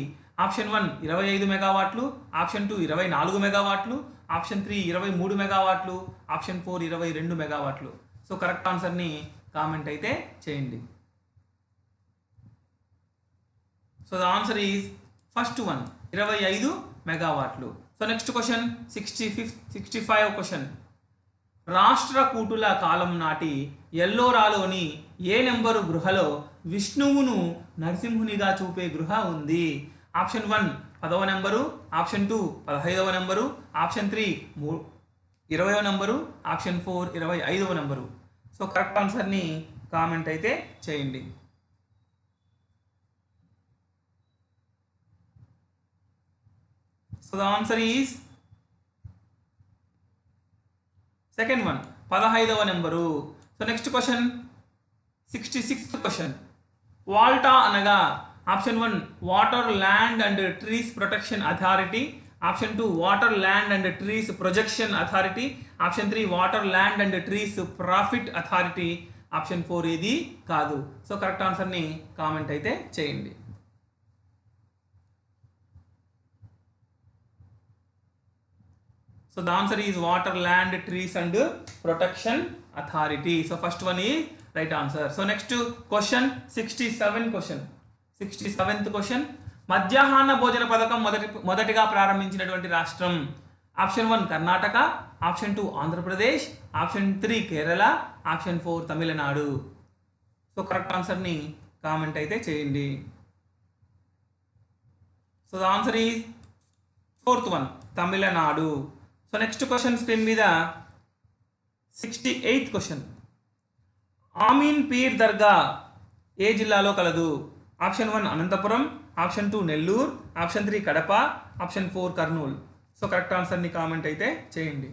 ఆప్షన్ 1 25 మెగావాట్లు, ఆప్షన్ 2 24 మెగావాట్లు, ఆప్షన్ 3 23 మెగావాట్లు, ఆప్షన్ 4 22 మెగావాట్లు. సో కరెక్ట్ ఆన్సర్ని కామెంట్ అయితే చేయండి. So the answer is first one, 25 మెగావాట్లు. So next question 65 question. రాష్ట్రకూటుల కాలం నాటి ఎల్లోరాలోని ఏ నెంబరు గృహలో విష్ణువును నరసింహునిగా చూపే గృహ ఉంది? ఆప్షన్ 1 10వ నెంబరు, ఆప్షన్ 2 15వ నెంబరు, ఆప్షన్ 3 20వ నెంబరు, ఆప్షన్ 4 25వ నెంబరు. సో కరెక్ట్ ఆన్సర్ని కామెంట్ అయితే చేయండి. So the answer is second one, 15వ number. So next question 66th question. WALTA అనగా option 1 water land and trees protection authority, option 2 water land and trees projection authority, option 3 water land and trees profit authority, option 4 ఇది కాదు. So correct ఆన్సర్ని comment అయితే చేయండి. So the answer is water, land, trees and protection authority. So first one is right answer. So next question 67 question. 67th question. మధ్యాహ్న భోజన పథకం మొదటిగా ప్రారంభించినటువంటి రాష్ట్రం? Option 1 Karnataka, option 2 Andhra Pradesh, option 3 Kerala, option 4 Tamil Nadu. So correct ఆన్సర్ని కామెంట్ అయితే చేయండి. So the answer is fourth one, Tamil Nadu. So next question screen మీద 68th క్వశ్చన్. ఆమీన్ పీర్ దర్గా ఏ జిల్లాలో కలదు? Option 1 Anantapuram, option 2 Nellore, option 3 Kadapa, option 4 Kurnool. So correct ఆన్సర్ని కామెంట్ అయితే చేయండి.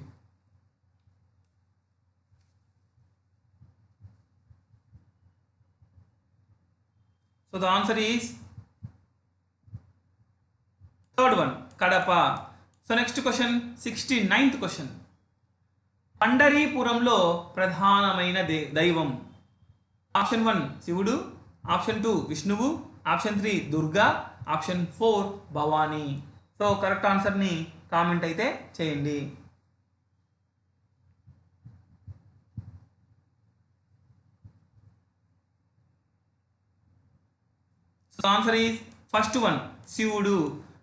So the answer is third one, Kadapa. So next question 69th question. పండరీపురంలో ప్రధానమైన దైవం? ఆప్షన్ 1 శివుడు, ఆప్షన్ 2 విష్ణువు, option 3 Durga, option 4 Bhavani. So correct ఆన్సర్ని కామెంట్ అయితే చేయండి. So answer is first one, శివుడు.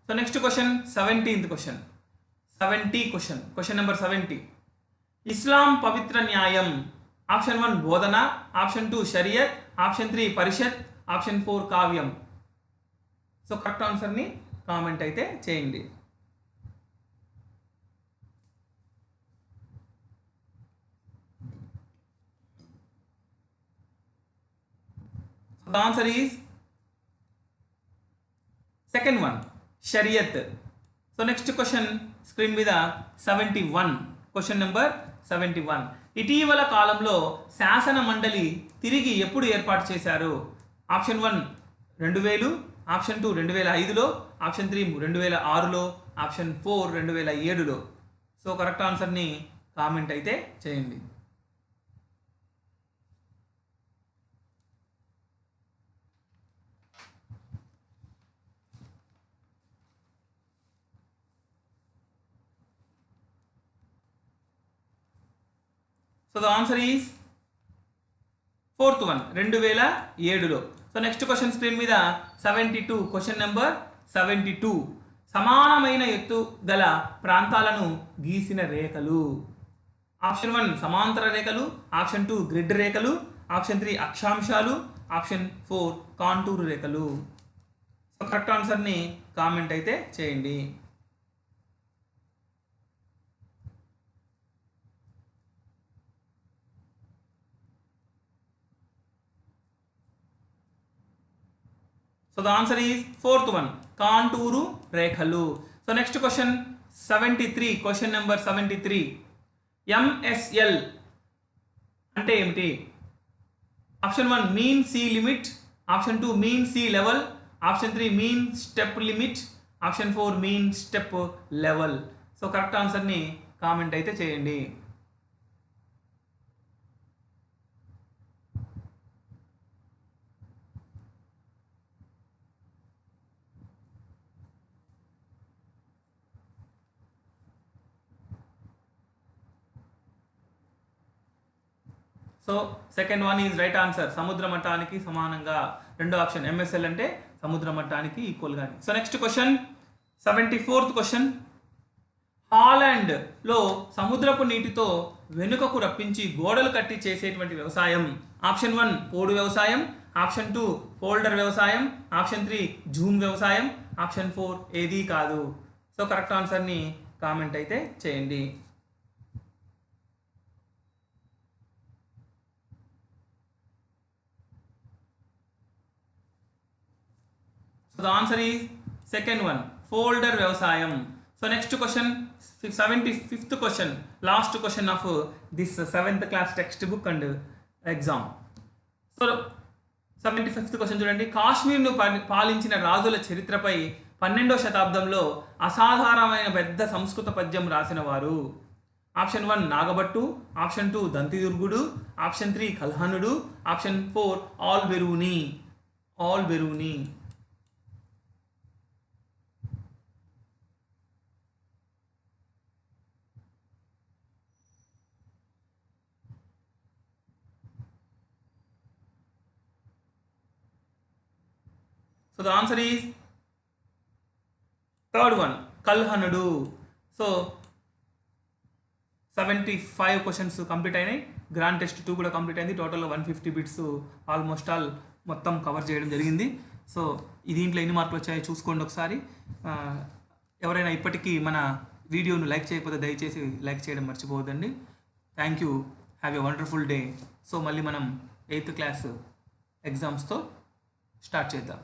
So next question 17th question. 70 question, question number 70. Islam పవిత్ర న్యాయం? ఆప్షన్ 1 బోధన, ఆప్షన్ 2 షరియత్, ఆప్షన్ 3 పరిషత్, ఆప్షన్ 4 కావ్యం. సో కరెక్ట్ ఆన్సర్ని కామెంట్ అయితే చేయండి. The answer is second one, షరియత్. సో నెక్స్ట్ క్వశ్చన్ స్క్రీన్ మీద 71, క్వశ్చన్ నెంబర్ 71. ఇటీవల కాలంలో శాసన మండలి తిరిగి ఎప్పుడు ఏర్పాటు చేశారు? ఆప్షన్ 1 2000, ఆప్షన్ 2 2005లో, ఆప్షన్ 3 2006లో, ఆప్షన్ 4 2007లో. సో కరెక్ట్ ఆన్సర్ని కామెంట్ అయితే చేయండి. So the answer is fourth one, 2007లో. సో నెక్స్ట్ క్వశ్చన్ స్క్రీన్ మీద 72, క్వశ్చన్ నెంబర్ 72. సమానమైన ఎత్తు గల ప్రాంతాలను గీసిన రేఖలు? ఆప్షన్ 1 సమాంతర రేఖలు, ఆప్షన్ 2 గ్రిడ్ రేఖలు, ఆప్షన్ 3 అక్షాంశాలు, ఆప్షన్ 4 కాంటూరు రేఖలు. సో కరెక్ట్ ఆన్సర్ని కామెంట్ అయితే చేయండి. So the answer is fourth one, contour రేఖలు. So next question 73, question number 73. MSL అంటే ఏమిటి? Option 1 mean sea limit, option 2 mean sea level, option 3 mean step limit, option 4 mean step level. So correct ఆన్సర్ని comment అయితే చేయండి. So second one is right answer. సముద్ర మట్టానికి సమానంగా, రెండో option MSL అంటే సముద్ర మట్టానికి ఈక్వల్గా. So next question 74th question. హాలాండ్లో సముద్రపు నీటితో వెనుకకు రప్పించి గోడలు కట్టి చేసేటువంటి వ్యవసాయం. ఆప్షన్ 1 పోడు వ్యవసాయం, ఆప్షన్ 2 ఫోల్డర్ వ్యవసాయం, ఆప్షన్ 3 జూమ్ వ్యవసాయం, ఆప్షన్ 4 ఏదీ కాదు. సో కరెక్ట్ ఆన్సర్ని కామెంట్ అయితే చేయండి. So the answer is second one, folder వ్యవసాయం. So next question, 75th question, last question of this 7th class textbook and exam. So 75th question చూడండి. కాశ్మీర్ను పాలించిన రాజుల చరిత్రపై 12వ శతాబ్దంలో అసాధారణమైన పెద్ద సంస్కృత పద్యం రాసిన వారు. ఆప్షన్ 1 నాగభట్టు, ఆప్షన్ 2 దంతిదుర్గుడు, ఆప్షన్ 3 కల్హనుడు, option 4 Al Biruni. So the answer is third one, కల్హనుడు. సో 75 క్వశ్చన్స్ కంప్లీట్ అయినాయి. గ్రాండ్ టెస్ట్ 2 కూడా కంప్లీట్ అయింది. టోటల్ 150 బిట్స్ ఆల్మోస్ట్ ఆల్ మొత్తం కవర్ చేయడం జరిగింది. సో దీంట్లో ఎన్ని మార్కులు వచ్చాయో చూసుకోండి ఒకసారి. ఎవరైనా ఇప్పటికీ మన వీడియోను లైక్ చేయకపోతే దయచేసి లైక్ చేయడం మర్చిపోవద్దండి. Thank you. Have a wonderful day. So మళ్ళీ మనం 8th క్లాస్ ఎగ్జామ్స్తో స్టార్ట్ చేద్దాం.